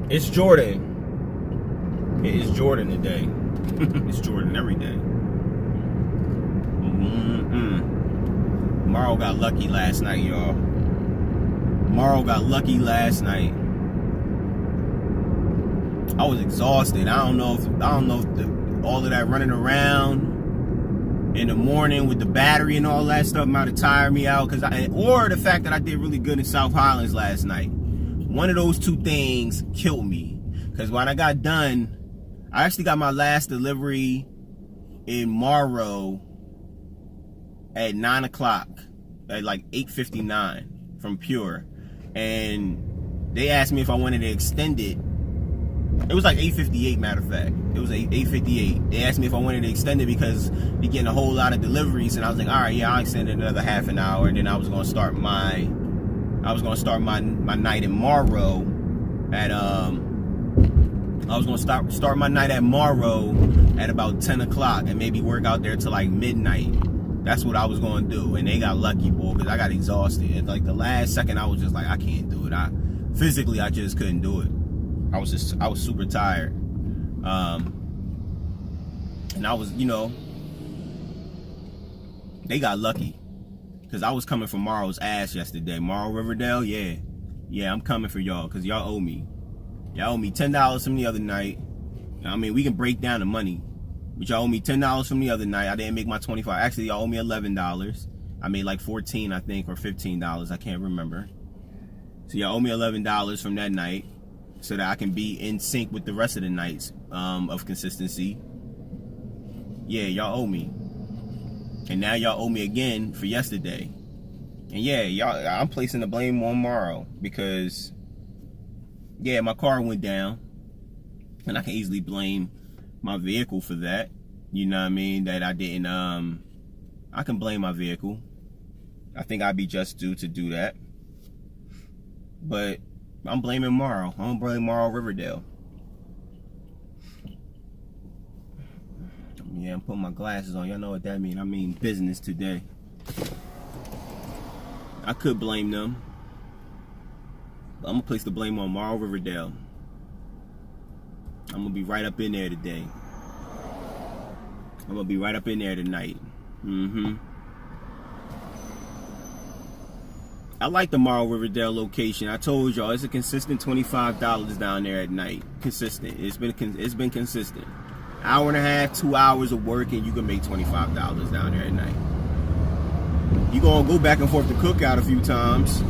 It's Jordan. It is Jordan today. It's Jordan every day. Morrow got lucky last night, y'all. Morrow got lucky last night. I was exhausted. I don't know if all of that running around in the morning with the battery and all that stuff might have tired me out, or the fact that I did really good in South Highlands last night. One of those two things killed me. Because when I got done, I actually got my last delivery in Morrow at 9 o'clock, at like 8:59 from Pure. And they asked me if I wanted to extend it. It was like 8:58, matter of fact. It was 8:58. They asked me if I wanted to extend it because they're getting a whole lot of deliveries. And I was like, all right, yeah, I'll extend it another half an hour. And then I was going to start my night in Morrow at, I was going to start my night at Morrow at about 10 o'clock and maybe work out there till like midnight. That's what I was going to do. And they got lucky, boy, because I got exhausted. At like the last second, I was just like, I can't do it. Physically, I just couldn't do it. I was super tired. And I was, they got lucky. Because I was coming for Morrow's ass yesterday. Morrow, Riverdale, yeah. Yeah, I'm coming for y'all because y'all owe me. Y'all owe me $10 from the other night. I mean, we can break down the money. But y'all owe me $10 from the other night. I didn't make my 25. Actually, y'all owe me $11. I made like 14, I think, or $15. I can't remember. So y'all owe me $11 from that night so that I can be in sync with the rest of the nights of consistency. Yeah, y'all owe me. And now y'all owe me again for yesterday. And yeah, y'all, I'm placing the blame on Morrow because, yeah, my car went down. And I can easily blame my vehicle for that. You know what I mean? That I didn't, I can blame my vehicle. I think I'd be just due to do that. But I'm blaming Morrow. I'm gonna blame Morrow Riverdale. Yeah, I'm putting my glasses on. Y'all know what that means. I mean business today. I could blame them. But I'm gonna place the blame on Morrow Riverdale. I'm gonna be right up in there today. I'm gonna be right up in there tonight. I like the Morrow Riverdale location. I told y'all it's a consistent $25 down there at night. Consistent. It's been consistent. Hour and a half, 2 hours of work, and you can make $25 down there at night. You gonna go back and forth to Cookout a few times.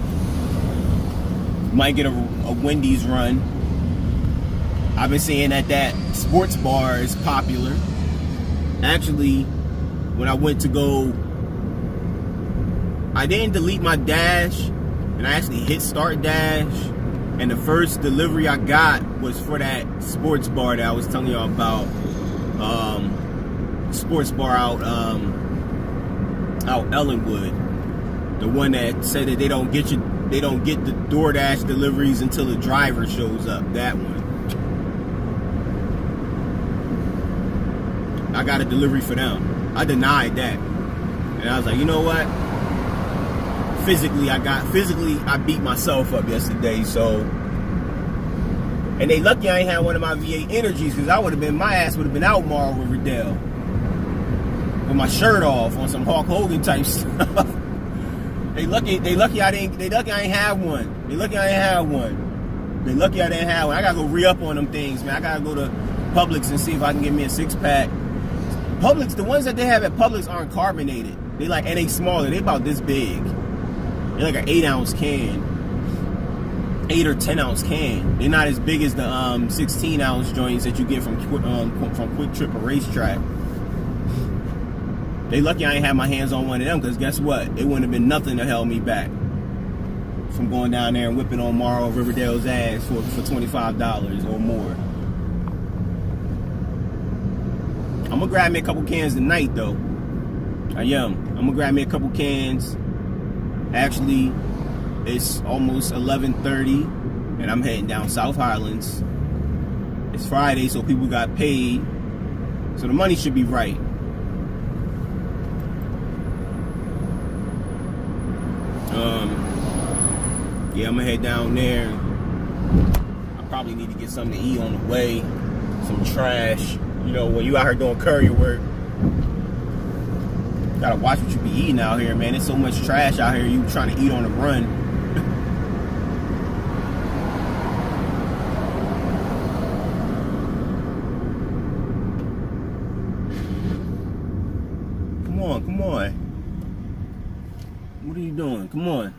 Might get a Wendy's run. I've been seeing that sports bar is popular. Actually, when I went to go, I didn't delete my dash, and I actually hit start dash, and the first delivery I got was for that sports bar that I was telling y'all about. Sports bar out Ellenwood, the one that said that they don't get the DoorDash deliveries until the driver shows up. That one. I got a delivery for them. I denied that, and I was like, you know what? Physically, I beat myself up yesterday. So, and they lucky I ain't had one of my V8 Energies, because my ass would have been out Morrow Riverdale with my shirt off on some Hulk Hogan type stuff. They lucky I ain't have one. They lucky I didn't have one. I gotta go re-up on them things, man. I gotta go to Publix and see if I can get me a 6-pack. Publix, the ones that they have at Publix aren't carbonated. They they smaller. They about this big. They're like an 8-ounce can. 8 or 10-ounce can. They're not as big as the 16-ounce joints that you get from Quick Trip or Racetrack. They lucky I ain't have my hands on one of them, because guess what? It wouldn't have been nothing to hold me back from going down there and whipping on Morrow Riverdale's ass for $25 or more. I'm gonna grab me a couple cans tonight, though. I am. I'm gonna grab me a couple cans. Actually, it's almost 11:30, and I'm heading down South Highlands. It's Friday, so people got paid, so the money should be right. Yeah, I'm gonna head down there. I probably need to get something to eat on the way. Some trash. You know, when you out here doing courier work, gotta watch what you be eating out here, man. There's so much trash out here. You trying to eat on the run. Come on. What are you doing? Come on.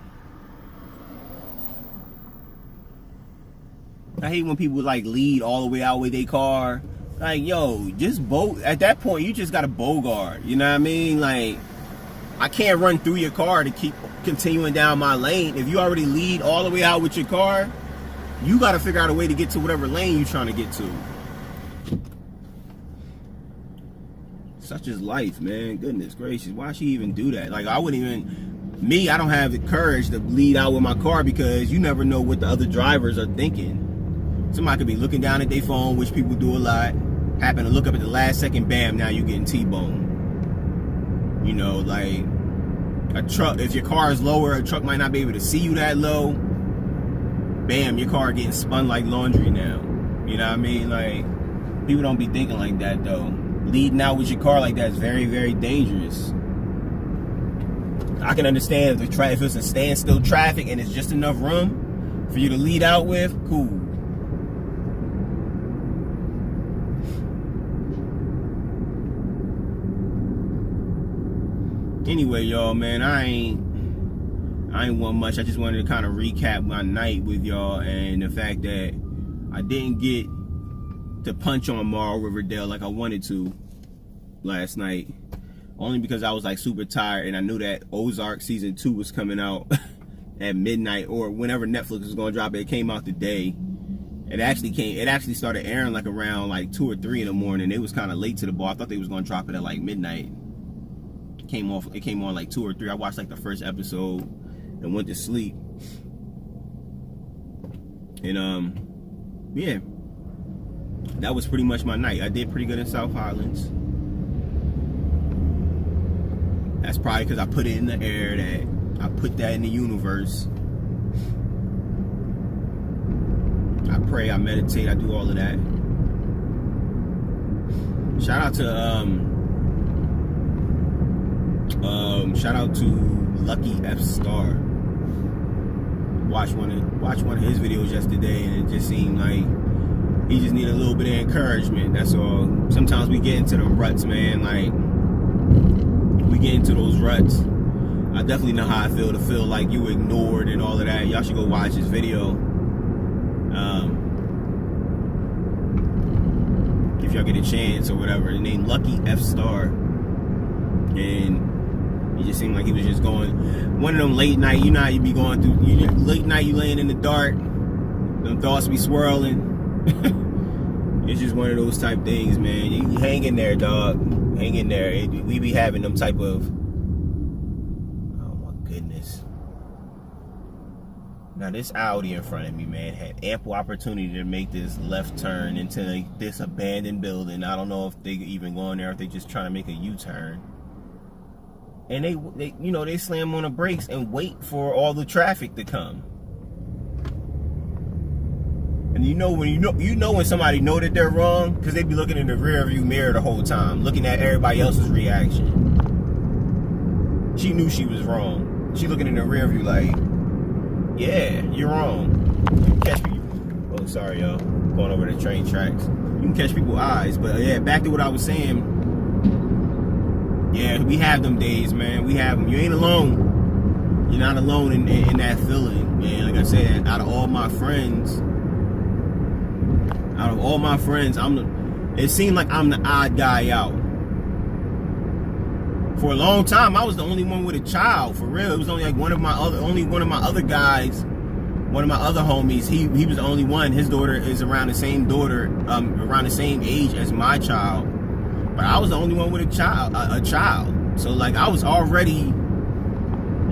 I hate when people like lead all the way out with their car. Like, yo, just at that point, you just got a bogart. You know what I mean? Like, I can't run through your car to keep continuing down my lane. If you already lead all the way out with your car, you got to figure out a way to get to whatever lane you're trying to get to. Such is life, man. Goodness gracious. Why she even do that? Like, I wouldn't even... I don't have the courage to lead out with my car because you never know what the other drivers are thinking. Somebody could be looking down at their phone, which people do a lot. Happen to look up at the last second, bam, now you're getting T-boned. You know, like a truck, if your car is lower, a truck might not be able to see you that low. Bam, your car getting spun like laundry now. You know what I mean? Like, people don't be thinking like that though. Leading out with your car like that is very, very dangerous. I can understand if it's a standstill traffic and it's just enough room for you to lead out with, cool. Anyway, y'all, man, I ain't want much. I just wanted to kind of recap my night with y'all and the fact that I didn't get to punch on Morrow Riverdale like I wanted to last night. Only because I was like super tired and I knew that Ozark season 2 was coming out at midnight or whenever Netflix was gonna drop it. It came out today. It actually started airing like around like 2 or 3 in the morning. It was kind of late to the bar. I thought they was gonna drop it at like midnight. It came on like 2 or 3. I watched like the first episode and went to sleep. And yeah, that was pretty much my night. I did pretty good in South Highlands. That's probably because I put it in the air, that I put that in the universe. I pray, I meditate, I do all of that. Shout out to Lucky F Starr. Watched one of his videos yesterday, and it just seemed like he just needed a little bit of encouragement. That's all. Sometimes we get into the ruts, man. Like, we get into those ruts. I definitely know how I feel, to feel like you ignored and all of that. Y'all should go watch his video. If y'all get a chance or whatever. His name Lucky F Starr. And it just seemed like he was just going one of them late night, you know how you be going through late night, you laying in the dark, them thoughts be swirling. It's just one of those type things, man. You hang in there, dog. Hang in there. We be having them type of, oh my goodness. Now this Audi in front of me, man, had ample opportunity to make this left turn into this abandoned building. I don't know if they even going there, if they just trying to make a U-turn. And they slam on the brakes and wait for all the traffic to come. And you know when somebody know that they're wrong, because they be looking in the rear view mirror the whole time, looking at everybody else's reaction. She knew she was wrong. She looking in the rear view like, yeah, you're wrong. You can catch people. Oh, sorry, y'all. Going over the train tracks. You can catch people's eyes. But yeah, back to what I was saying. Yeah, we have them days, man. We have them. You ain't alone. You're not alone in that feeling, man. Like I said, out of all my friends, it seemed like I'm the odd guy out. For a long time, I was the only one with a child. For real, it was only like one of my other guys, one of my other homies. He was the only one. His daughter is around the same age as my child. But I was the only one with a child. So like I was already,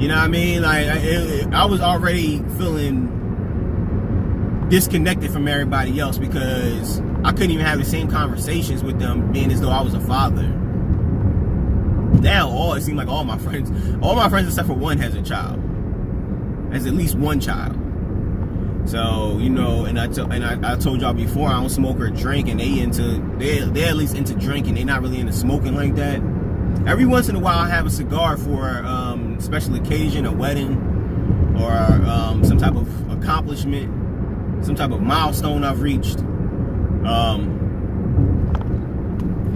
you know what I mean? Like I was already feeling disconnected from everybody else because I couldn't even have the same conversations with them, being as though I was a father. Now it seems like all my friends except for one has a child, has at least one child. So, you know, and I told y'all before, I don't smoke or drink, and they're at least into drinking. They're not really into smoking like that. Every once in a while, I have a cigar for a special occasion, a wedding, or some type of accomplishment, some type of milestone I've reached.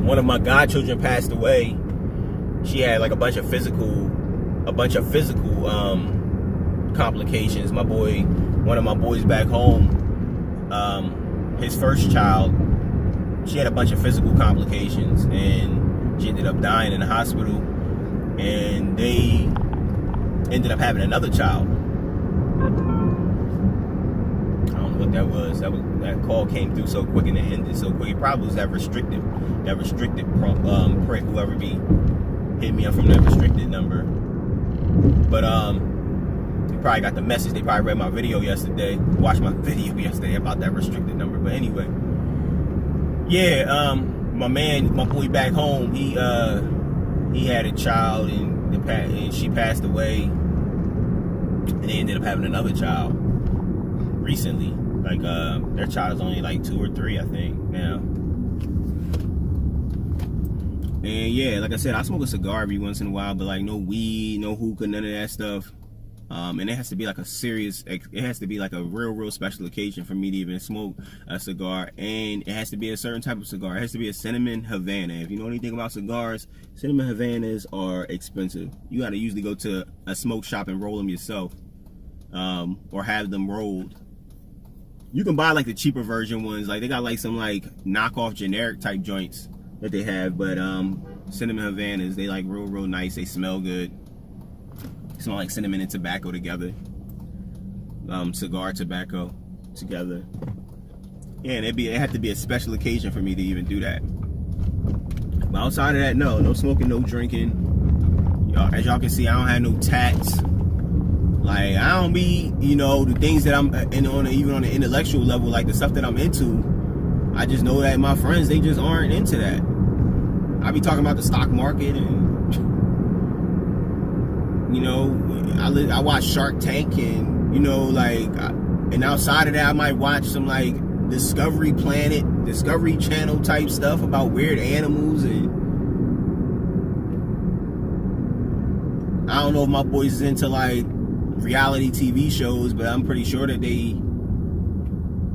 One of my godchildren passed away. She had like a bunch of physical complications. One of my boys back home, his first child, she had a bunch of physical complications, and she ended up dying in the hospital, and they ended up having another child. I don't know what that was. That call came through so quick and it ended so quick. It probably was that restricted prick, whoever be hit me up from that restricted number. But they probably got the message. They probably read my video yesterday, watched my video yesterday about that restricted number. But anyway, yeah, my boy back home, he had a child, and she passed away, and they ended up having another child recently. Like their child is only like 2 or 3, I think, now. And yeah, like I said, I smoke a cigar every once in a while, but like no weed, no hookah, none of that stuff. And it has to be like it has to be like a real special occasion for me to even smoke a cigar. And it has to be a certain type of cigar. It has to be a cinnamon Havana. If you know anything about cigars, cinnamon Havanas are expensive. You got to usually go to a smoke shop and roll them yourself, or have them rolled. You can buy like the cheaper version ones. Like they got like some like knockoff generic type joints that they have, but cinnamon Havanas, they like real nice. They smell good. Smell like cinnamon and tobacco together. Cigar tobacco together. Yeah, and it had to be a special occasion for me to even do that. But outside of that, no smoking, no drinking. As y'all can see, I don't have no tats. Like I don't be, you know, the things that I'm even on the intellectual level, like the stuff that I'm into. I just know that my friends, they just aren't into that. I be talking about the stock market, and you know, I watch Shark Tank, and you know, like, and outside of that, I might watch some like Discovery Channel type stuff about weird animals, and I don't know if my boys is into like reality TV shows, but I'm pretty sure that they,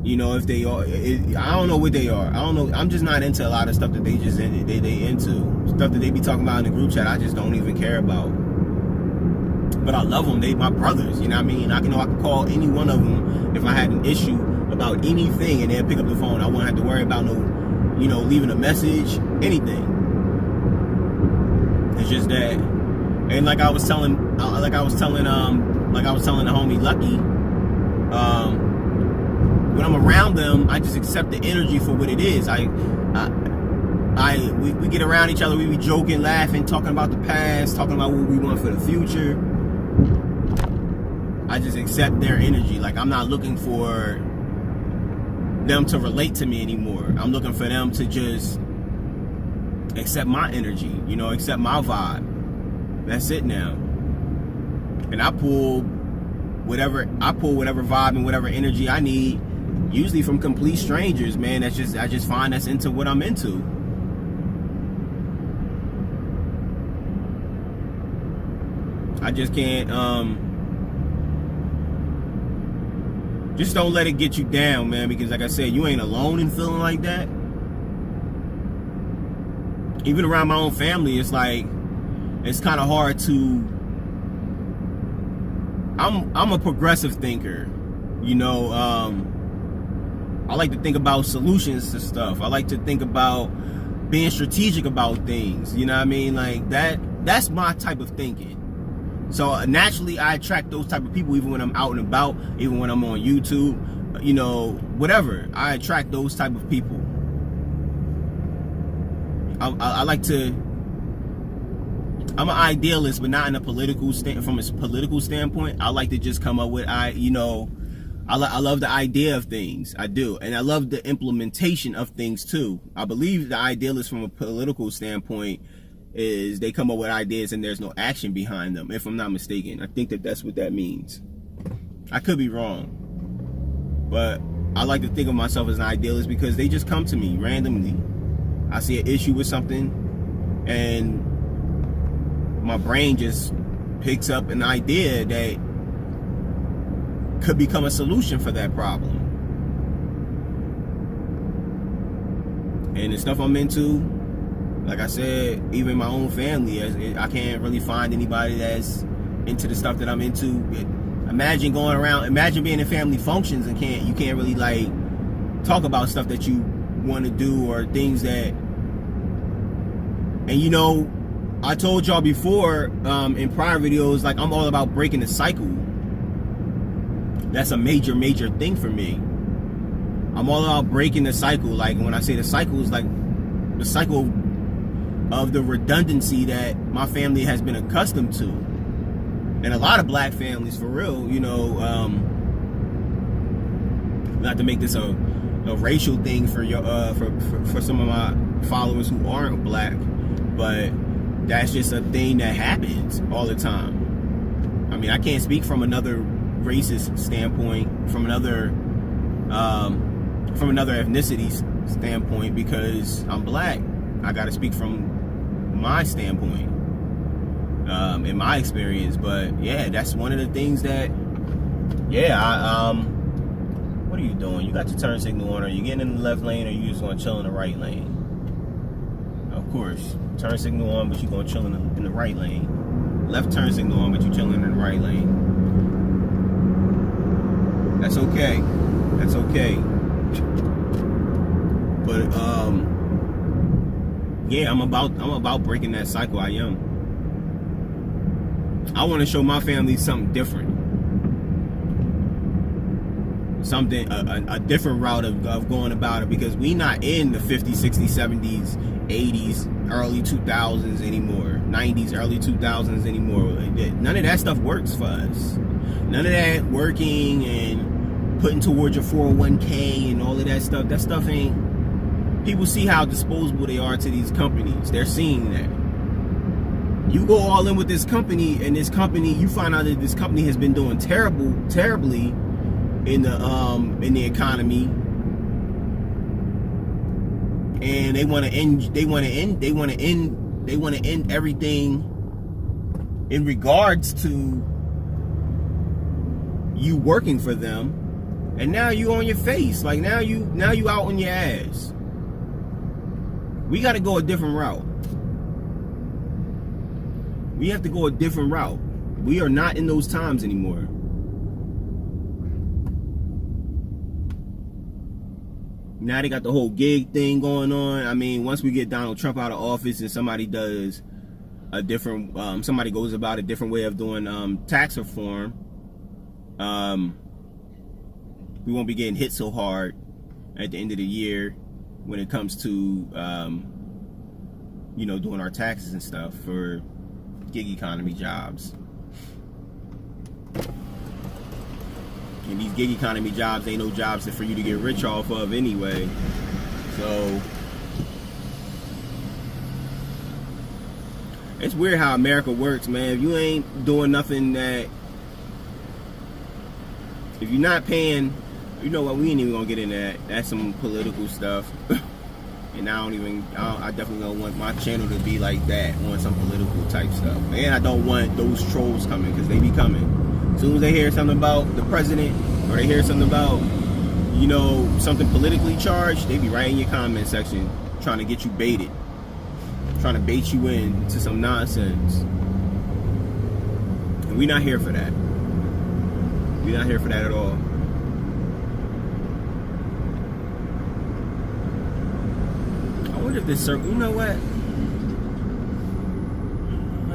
you know, if they are, I don't know what they are. I don't know. I'm just not into a lot of stuff that they into. Stuff that they be talking about in the group chat, I just don't even care about. But I love them. They my brothers, you know what I mean? I can call any one of them if I had an issue about anything, and they'll pick up the phone. I won't have to worry about no, you know, leaving a message, anything. It's just that. And like I was telling the homie Lucky, when I'm around them, I just accept the energy for what it is. We get around each other, we be joking, laughing, talking about the past, talking about what we want for the future. I just accept their energy. Like I'm not looking for them to relate to me anymore. I'm looking for them to just accept my energy, you know, accept my vibe. That's it now. And I pull whatever vibe and whatever energy I need, usually from complete strangers, man. I just find that's into what I'm into. I just can't just don't let it get you down, man, because like I said, you ain't alone in feeling like that. Even around my own family, it's like it's kind of hard to. I'm a progressive thinker, you know. I like to think about solutions to stuff. I like to think about being strategic about things. You know what I mean? Like that's my type of thinking. So naturally, I attract those type of people, even when I'm out and about, even when I'm on YouTube, you know, whatever. I attract those type of people. I like to. I'm an idealist, but not in a from a political standpoint. I like to just come up with, I love the idea of things. I do. And I love the implementation of things too. I believe the idealist from a political standpoint is they come up with ideas and there's no action behind them, if I'm not mistaken. I think that's what that means. I could be wrong. But I like to think of myself as an idealist because they just come to me randomly. I see an issue with something, and my brain just picks up an idea that could become a solution for that problem. And the stuff I'm into, like I said, even my own family, I can't really find anybody that's into the stuff that I'm into. Imagine being in family functions and you can't really like talk about stuff that you want to do or things that. And you know, I told y'all before in prior videos, like I'm all about breaking the cycle. That's a major thing for me. I'm all about breaking the cycle. Like when I say the cycle, is like the cycle of the redundancy that my family has been accustomed to. And a lot of black families, for real, you know, not to make this a racial thing for some of my followers who aren't black, but that's just a thing that happens all the time. I mean, I can't speak from another racist standpoint, from another ethnicity standpoint, because I'm black. I got to speak from my standpoint, in my experience. But yeah, that's one of the things that, what are you doing? You got your turn signal on, or you getting in the left lane, or you just gonna chill in the right lane? Of course, turn signal on, but you gonna chill in the right lane. Left turn signal on, but you chilling in the right lane. That's okay. That's okay. But yeah, I'm about breaking that cycle. I am. I want to show my family something different. Something, a different route of going about it, because we not in the 50s, 60s, 70s, 80s, early 2000s anymore, 90s, early 2000s anymore. None of that stuff works for us. None of that working and putting towards your 401k and all of that stuff ain't. People see how disposable they are to these companies. They're seeing that. You go all in with this company, and this company, you find out that this company has been doing terribly in the economy, and they want to end everything in regards to you working for them, and now you on your face, like now you out on your ass. We got to go a different route. We have to go a different route. We are not in those times anymore. Now they got the whole gig thing going on. I mean, once we get Donald Trump out of office and somebody does a different, somebody goes about a different way of doing tax reform, we won't be getting hit so hard at the end of the year when it comes to, you know, doing our taxes and stuff for gig economy jobs. And these gig economy jobs ain't no jobs for you to get rich off of anyway. So it's weird how America works, man. If you ain't doing nothing that, if you're not paying, you know what, we ain't even gonna get into that. That's some political stuff. And I definitely don't want my channel to be like that, on some political type stuff. And I don't want those trolls coming, because they be coming. As soon as they hear something about the president, or they hear something about, you know, something politically charged, they be right in your comment section trying to get you baited, trying to bait you into some nonsense. And we're not here for that. We're not here for that at all. I wonder if this circle, you know what?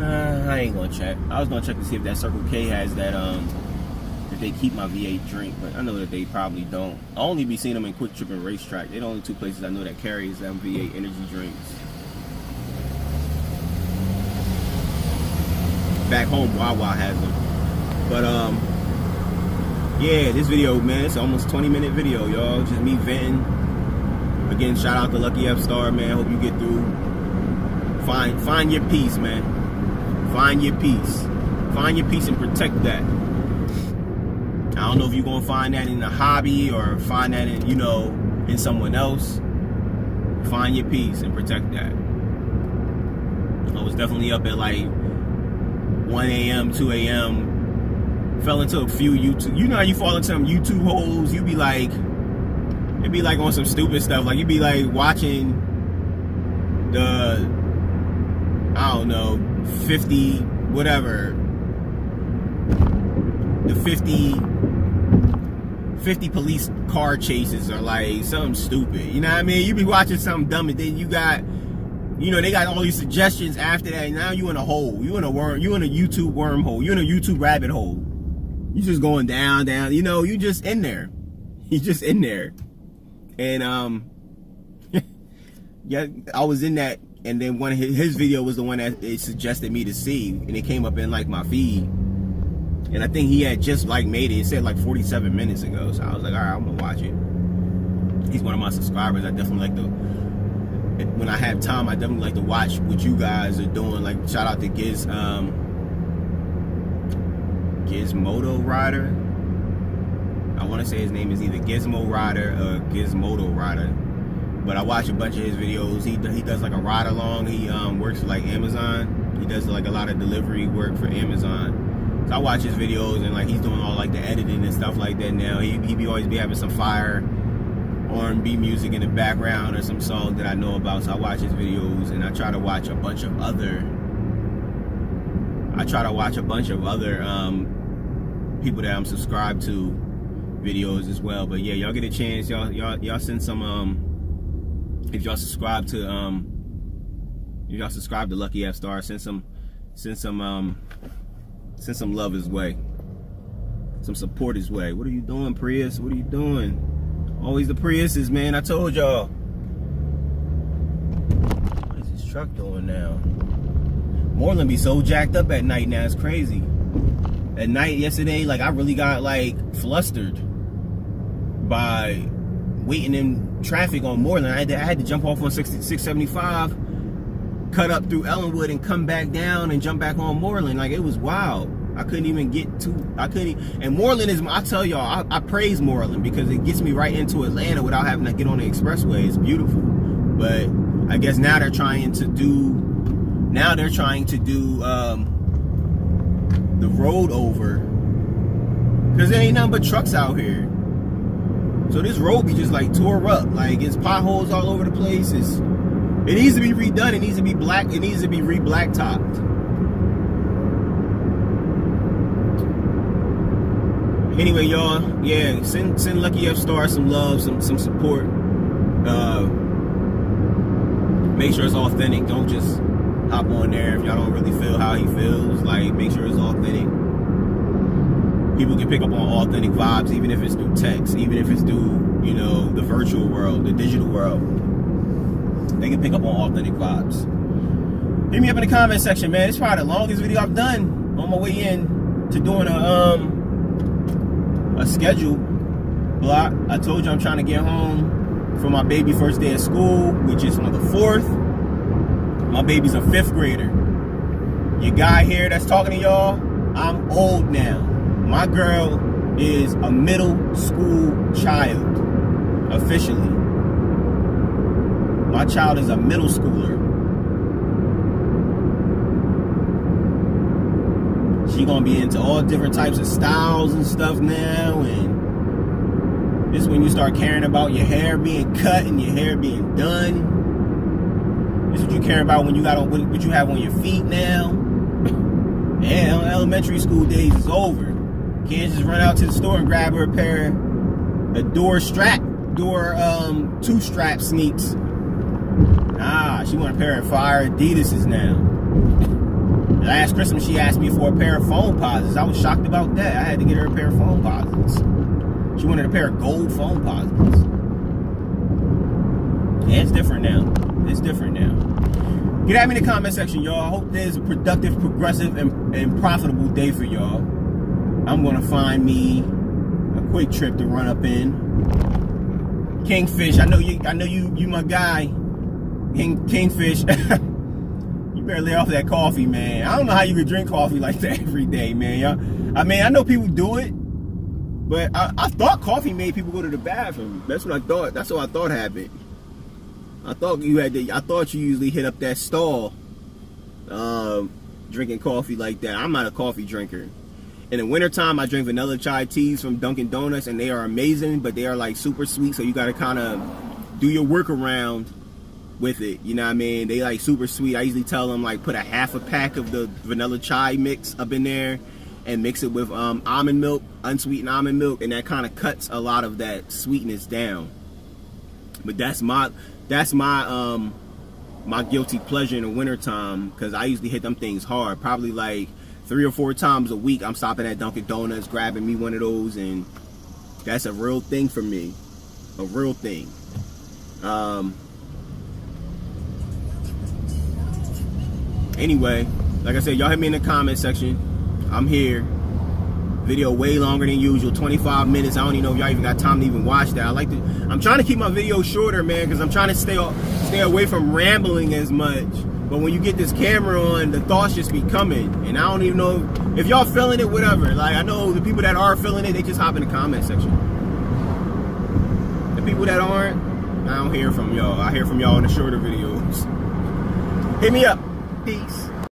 I ain't gonna check. I was gonna check to see if that Circle K has that, if they keep my V8 drink, but I know that they probably don't. I only be seeing them in Quick Trip and Racetrack. They're the only two places I know that carries them V8 energy drinks. Back home, Wawa has them. But yeah, this video, man, it's almost a 20-minute video, y'all. Just me venting. Again, shout out to Lucky F Starr, man. Hope you get through. Find your peace, man. Find your peace. Find your peace and protect that. I don't know if you're gonna find that in a hobby or find that in, you know, in someone else. Find your peace and protect that. I was definitely up at like 1 a.m., 2 a.m. Fell into a few YouTube. You know how you fall into some YouTube holes? You be like, it'd be like on some stupid stuff. Like, you'd be like watching the, I don't know, 50, whatever. The 50 police car chases or like something stupid. You know what I mean? You be watching something dumb and then you got, you know, they got all these suggestions after that. And now you in a hole. You in a YouTube wormhole. You in a YouTube rabbit hole. You just going down. You know, you just in there. You just in there. And yeah, I was in that. And then one of his video was the one that it suggested me to see, and it came up in like my feed. And I think he had just like made it. It said like 47 minutes ago. So I was like, all right, I'm gonna watch it. He's one of my subscribers. I definitely like to, when I have time, I definitely like to watch what you guys are doing. Like, shout out to Gizmodo Rider. I want to say his name is either Gizmo Rider or Gizmodo Rider. But I watch a bunch of his videos. He does like a ride along. He works for like Amazon. He does like a lot of delivery work for Amazon. So I watch his videos, and like he's doing all like the editing and stuff like that now. He be always be having some fire R&B music in the background or some song that I know about. So I watch his videos, and I try to watch a bunch of other people that I'm subscribed to videos as well. But yeah, y'all get a chance, y'all send some if y'all subscribe to Lucky F Starr, send some love his way, some support his way. What are you doing, Prius? What are you doing? Always the Priuses, man. I told y'all. What is this truck doing now? Moreland be so jacked up at night now. It's crazy. At night yesterday, like I really got like flustered by waiting in traffic on Moreland. I had to jump off on 675, cut up through Ellenwood and come back down and jump back on Moreland. Like, it was wild. I couldn't even get to, and Moreland is, I tell y'all, I praise Moreland because it gets me right into Atlanta without having to get on the expressway. It's beautiful. But I guess now they're trying to do the road over, because there ain't nothing but trucks out here. So this road be just like tore up. Like, it's potholes all over the place. It needs to be redone. It needs to be black. It needs to be re-blacktopped. Anyway, y'all, yeah, send Lucky F Starr some love, some support. Make sure it's authentic. Don't just hop on there if y'all don't really feel how he feels. Like, make sure it's authentic. People can pick up on authentic vibes, even if it's through text, even if it's through, you know, the virtual world, the digital world. They can pick up on authentic vibes. Hit me up in the comment section, man. It's probably the longest video I've done on my way in to doing a schedule block. I told you I'm trying to get home for my baby first day of school, which is on the 4th. My baby's a 5th grader. Your guy here that's talking to y'all, I'm old now. My girl is a middle school child, officially. My child is a middle schooler. She gonna be into all different types of styles and stuff now, and this is when you start caring about your hair being cut and your hair being done. This is what you care about when you got on what you have on your feet now. Yeah, elementary school days is over. Can't just run out to the store and grab her a pair of two strap sneaks. Nah, she want a pair of fire Adidas's now. Last Christmas, she asked me for a pair of phone posits. I was shocked about that. I had to get her a pair of phone posits. She wanted a pair of gold phone posits. Yeah, it's different now. It's different now. Get at me in the comment section, y'all. I hope there's a productive, progressive, and profitable day for y'all. I'm gonna find me a quick trip to run up in. Kingfish, I know you my guy. Kingfish. You better lay off that coffee, man. I don't know how you could drink coffee like that every day, man. I mean, I know people do it. But I thought coffee made people go to the bathroom. That's what I thought. That's what I thought happened. I thought you usually hit up that stall, drinking coffee like that. I'm not a coffee drinker. In the wintertime, I drink vanilla chai teas from Dunkin' Donuts, and they are amazing, but they are like super sweet, so you gotta kind of do your workaround with it. You know what I mean? They like super sweet. I usually tell them like put a half a pack of the vanilla chai mix up in there and mix it with almond milk, unsweetened almond milk, and that kind of cuts a lot of that sweetness down. But that's my guilty pleasure in the wintertime, because I usually hit them things hard. Probably like 3 or 4 times a week I'm stopping at Dunkin' Donuts, grabbing me one of those, and that's a real thing for me. A real thing. Anyway, like I said, y'all hit me in the comment section. I'm here. Video way longer than usual, 25 minutes. I don't even know if y'all even got time to even watch that. I'm trying to keep my videos shorter, man, because I'm trying to stay away from rambling as much. But when you get this camera on, the thoughts just be coming. And I don't even know if y'all feeling it, whatever. Like, I know the people that are feeling it, they just hop in the comment section. The people that aren't, I don't hear from y'all. I hear from y'all in the shorter videos. Hit me up. Peace.